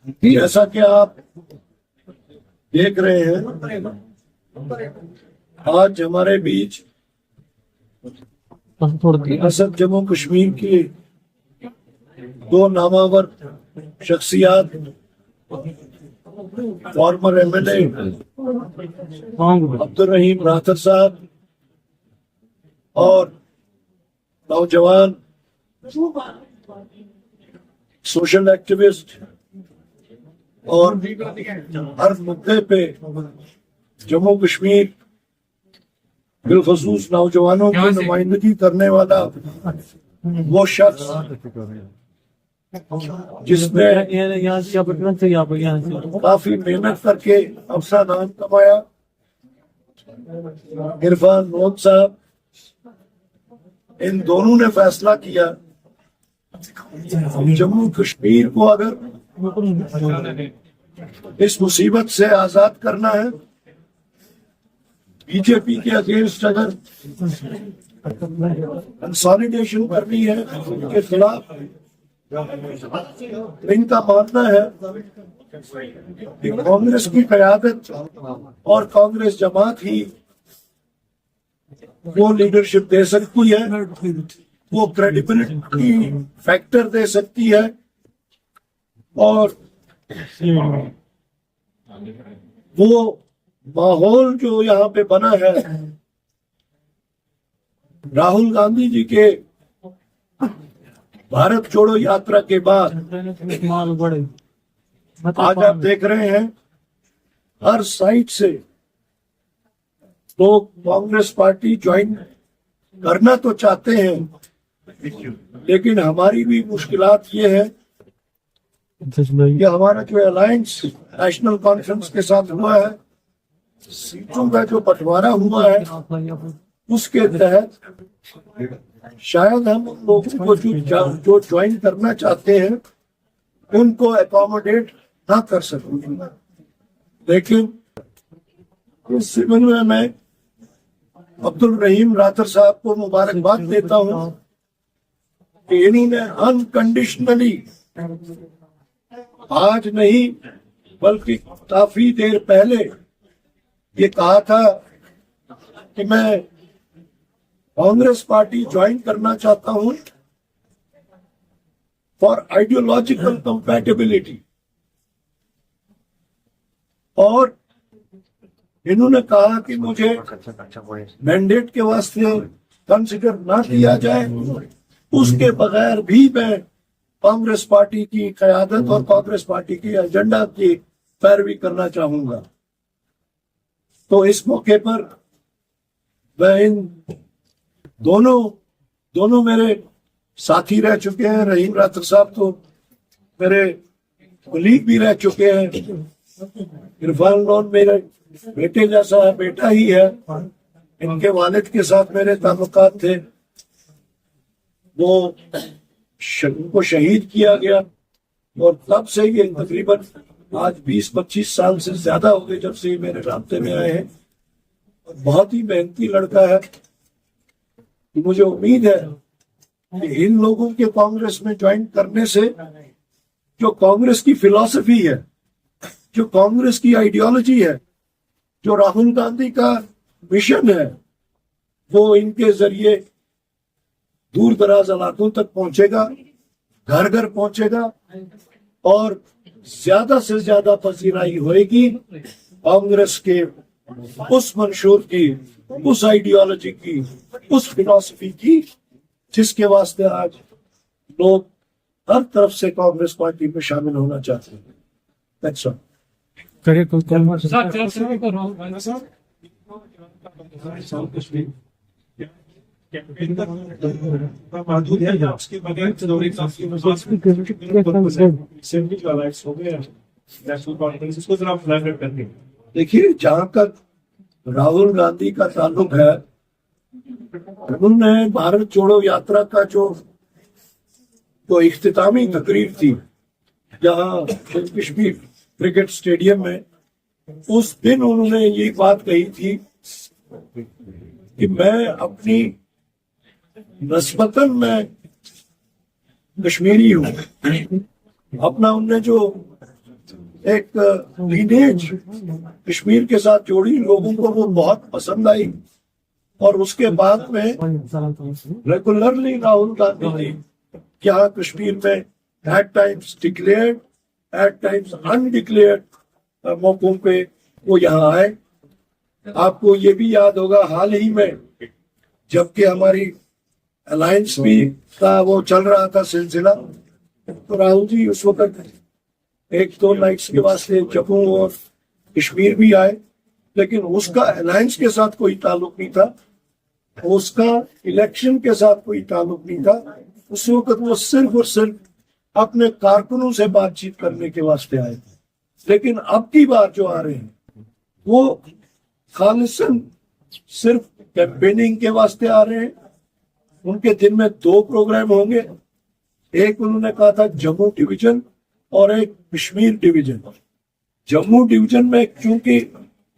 जैसा कि आप देख रहे हैं, आज हमारे बीच रियासत जम्मू कश्मीर की दो नामावर शख्सियात, फॉर्मर एमएलए अब्दुल रहीम राथर साहब और नौजवान सोशल एक्टिविस्ट और हर मुद्दे पे जम्मू कश्मीर बिलखसूस नौजवानों की नुमाइंदगी करने वाला वो शख्स जिसने काफी मेहनत करके अपना नाम कमाया, इरफान लोन साहब, इन दोनों ने फैसला किया जम्मू कश्मीर को अगर इस मुसीबत से आजाद करना है, बीजेपी के अगेंस्ट अगर कंसोलिडेशन करनी है, उनके खिलाफ, इनका मानना है कि कांग्रेस की क़यादत और कांग्रेस जमात ही वो लीडरशिप दे सकती है, वो क्रेडिबिलिटी फैक्टर दे सकती है। और वो माहौल जो यहाँ पे बना है, राहुल गांधी जी के भारत छोड़ो यात्रा के बाद आज आप देख रहे हैं हर साइड से लोग कांग्रेस पार्टी ज्वाइन करना तो चाहते हैं, लेकिन हमारी भी मुश्किलात ये है कि हमारा जो अलायंस नेशनल कॉन्फ्रेंस के साथ हुआ है, सीटों का जो बंटवारा हुआ है, उसके तहत शायद हम उन लोगों को जो ज्वाइन करना चाहते हैं उनको अकोमोडेट ना कर सकें। लेकिन इस सिलसिले में मैं अब्दुल रहीम राथर साहब को मुबारकबाद देता हूं कि इन्होंने अनकंडीशनली आज नहीं बल्कि काफी देर पहले ये कहा था कि मैं कांग्रेस पार्टी ज्वाइन करना चाहता हूं फॉर आइडियोलॉजिकल कंपैटिबिलिटी, और इन्होंने कहा कि मुझे मैंडेट के वास्ते कंसिडर ना किया जाए, उसके बगैर भी मैं कांग्रेस पार्टी की क़यादत और कांग्रेस पार्टी की एजेंडा की पैरवी करना चाहूंगा। तो इस मौके पर मैं इन दोनों मेरे साथी रह चुके हैं। रहीम राथर साहब तो मेरे कुलीग भी रह चुके हैं, इरफान लोन मेरे बेटे जैसा बेटा ही है, इनके वालिद के साथ मेरे ताल्लुकात थे। वो उनको शहीद किया गया और तब से ये तकरीबन आज 20-25 साल से ज्यादा हो गए जब से ये मेरे रास्ते में आए हैं। बहुत ही मेहनती लड़का है। मुझे उम्मीद है कि इन लोगों के कांग्रेस में ज्वाइन करने से जो कांग्रेस की फिलॉसफी है, जो कांग्रेस की आइडियोलॉजी है, जो राहुल गांधी का मिशन है, वो इनके जरिए दूर दराज इलाकों तक पहुंचेगा, घर घर पहुंचेगा और ज्यादा से ज्यादा पसीराई होएगी कांग्रेस के उस मंशूर की, उस आइडियोलॉजी की, उस फिलॉसफी की जिसके वास्ते आज लोग हर तरफ से कांग्रेस पार्टी में शामिल होना चाहते हैं। That's all. देखिए, जहां तक राहुल गांधी का ताल्लुक है, उन्होंने भारत जोड़ो यात्रा का जो इख्तितामी तकरीर थी जहां कश्मीर क्रिकेट स्टेडियम में, उस दिन उन्होंने ये बात कही थी कि मैं अपनी नस्बतन मैं कश्मीरी हूँ। अपना उनने जो एक लीनेज कश्मीर के साथ जोड़ी, लोगों को वो बहुत पसंद आई। और उसके बाद में रेगुलरली राहुल गांधी जी यहाँ कश्मीर में eight times declared, eight times undeclared मौकों पे वो यहाँ आए। आपको ये भी याद होगा हाल ही में जबकि हमारी अलायंस भी का वो चल रहा था सिलसिला, तो राहुल जी उस वक्त एक दो नाइट्स के वास्ते जम्मू और कश्मीर भी आए, लेकिन उसका अलायंस के साथ कोई ताल्लुक नहीं था, उसका इलेक्शन के साथ कोई ताल्लुक नहीं था। उस वक्त वो सिर्फ और सिर्फ अपने कारकुनों से बातचीत करने के वास्ते आए थे। लेकिन अब की बार जो आ रहे हैं वो खालिसन सिर्फ कैंपेनिंग के वास्ते आ रहे हैं। उनके दिन में 2 प्रोग्राम होंगे, एक उन्होंने कहा था जम्मू डिवीजन और एक कश्मीर डिवीजन। जम्मू डिवीजन में क्योंकि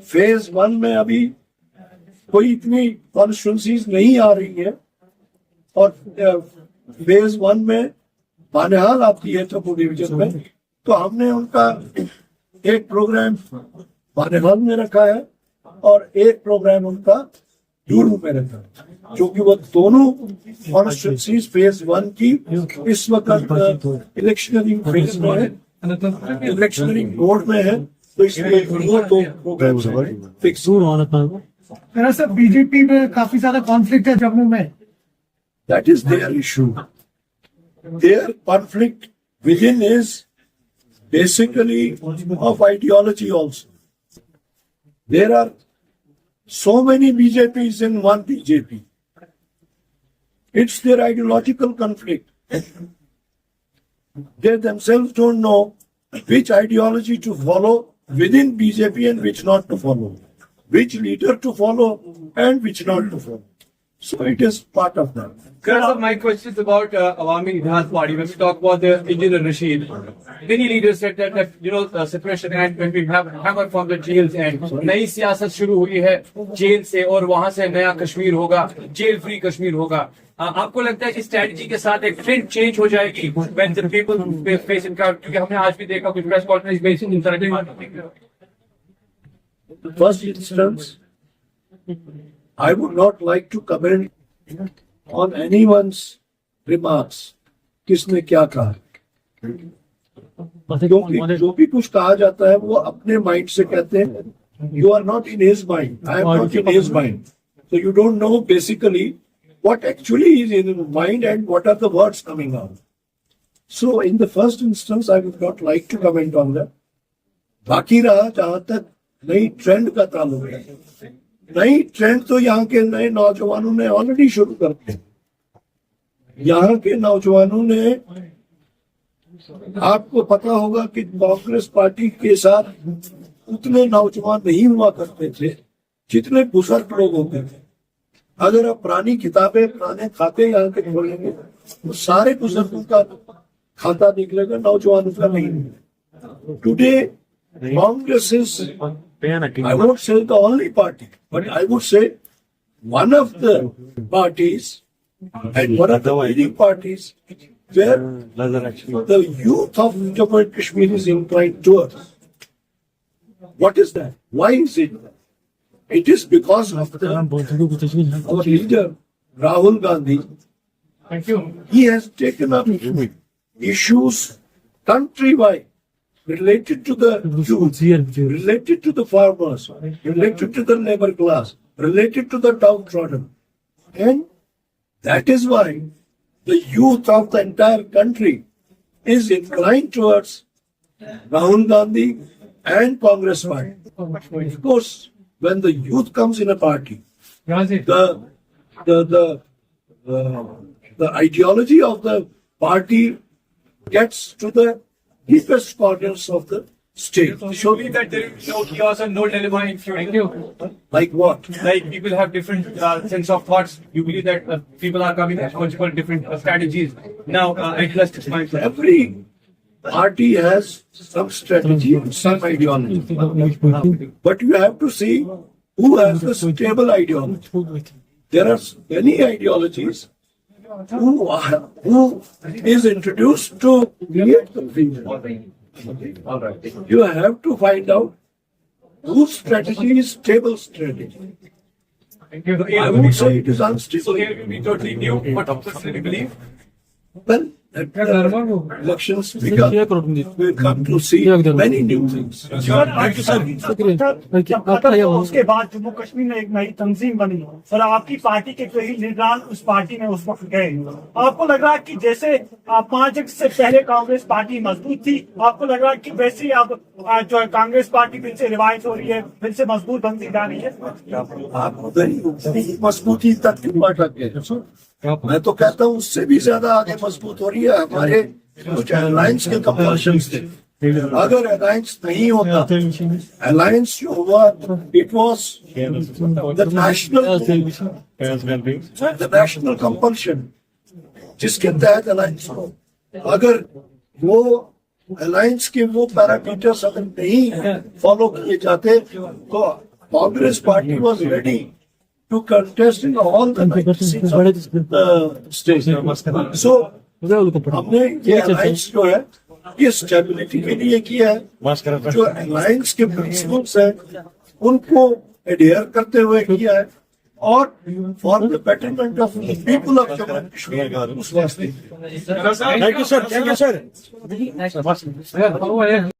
फेज 1 में अभी कोई इतनी कॉन्स्टिट्यूंसीज नहीं आ रही है और फेज 1 में बानिहाल आती है जम्मू डिवीजन में, तो हमने उनका एक प्रोग्राम बानिहाल में रखा है और एक प्रोग्राम उनका डूरू में रखा है, जो कि वो दोनों कॉन्स्टिट्यूंसीज फेज 1 की इस वक्त इलेक्शनरी फेज में है, इलेक्शनरी मोड में है, तो इसलिए वो 2 प्रोग्राम फिक्स। सर बीजेपी में काफी ज्यादा कॉन्फ्लिक्ट है जम्मू में। That is their issue. Their conflict within is basically of ideology also. There are so many BJPs in one BJP. It's their ideological conflict. They themselves don't know which ideology to follow within BJP and which not to follow, which leader to follow and which not to follow. So it is part of that. Sir, my question is about Awami Idhas Party. When we talk about the Engineer Rashid, many leaders said that separation and when we have hammer from the jails and नई सियासत शुरू हुई है jail से और वहां से नया कश्मीर होगा, जेल फ्री कश्मीर होगा। आपको लगता है कि स्ट्रेटजी के साथ एक ट्रेंड चेंज हो जाएगी when the people face in crowd? क्योंकि हमने आज भी देखा कुछ press conference based in In the first instance, I would not like to comment on anyone's remarks. किसने क्या कहा, क्योंकि जो भी कुछ कहा जाता है वो अपने माइंड से कहते हैं। You are not in his mind. I am not in his mind. So you don't know basically what actually is in his mind and what are the words coming out. So in the first instance, I would not like to comment on that. बाकी रहा जहां तक नई trend का ताल्लुक है, नई trend तो यहाँ के नए नौजवानों ने ऑलरेडी शुरू कर दी। यहाँ के नौजवानों ने, आपको पता होगा कि कांग्रेस पार्टी के साथ उतने नौजवान नहीं हुआ करते थे जितने बुजुर्ग लोग होते थे। अगर आप पुरानी किताबें, पुराने खाते यहाँ के खोलेंगे तो सारे बुजुर्गों का खाता निकलेगा, नौजवानों का नहीं। Today Congress is, I won't say the only party, but I would say one of the parties and one of the leading parties where the youth of Jammu and Kashmir is inclined towards. What is that? Why is it? It is because of our leader Rahul Gandhi. Thank you. He has taken up issues countrywide related to the youth, related to the farmers, related to the labor class, related to the downtrodden. And that is why the youth of the entire country is inclined towards Rahul Gandhi and Congress party. Of course, when the youth comes in a party, the ideology of the party gets to the deepest corners of the state. So you believe that there is no chaos and no dilemma in future? Like what? Like people have different sense of thoughts. You believe that people are coming with multiple different strategies. Now, at last it's my Every party has some strategy and some ideology. But you have to see who has the stable ideology. There are many ideologies who is introduced to create confusion. All right. You have to find out whose strategy is stable strategy. I would say it is So unstable. here will be totally new, but obviously we believe. Well, at the elections become, we'll come to see many new things. उसके बाद जम्मू कश्मीर में एक नई तंजीम बनी और आपकी party के कई लीडरान उस पार्टी में उस वक्त गए। आपको लग रहा है कि जैसे 5 अगस्त से पहले कांग्रेस पार्टी मजबूत थी, आपको लग रहा है कि वैसे ही अब जो है कांग्रेस पार्टी फिर से रिवाइज हो रही है, फिर से मजबूत बनती जा रही है? आप उधर मजबूती तक क्यों अटक गए? मैं तो कहता हूँ उससे भी ज्यादा आगे मजबूत हो रही है। हमारे कुछ अलायंस के कंपल्शन थे, अगर अलायंस नहीं होता, अलायंस जो हुआ it was the national compulsion जिसके तहत अलायंस हो। अगर वो अलायंस के वो पैरामीटर्स अगर नहीं फॉलो किए जाते तो Congress party was ready to contest in all the 90 seats of the state. So, हमने ये अलायंस जो है ये स्टेबिलिटी के लिए किया है। जो अलायंस के प्रिंसिपल्स हैं उनको एडियर करते हुए किया है और for the betterment of people of Jammu and Kashmir उस वास्ते। Thank you, sir. Thank you, sir.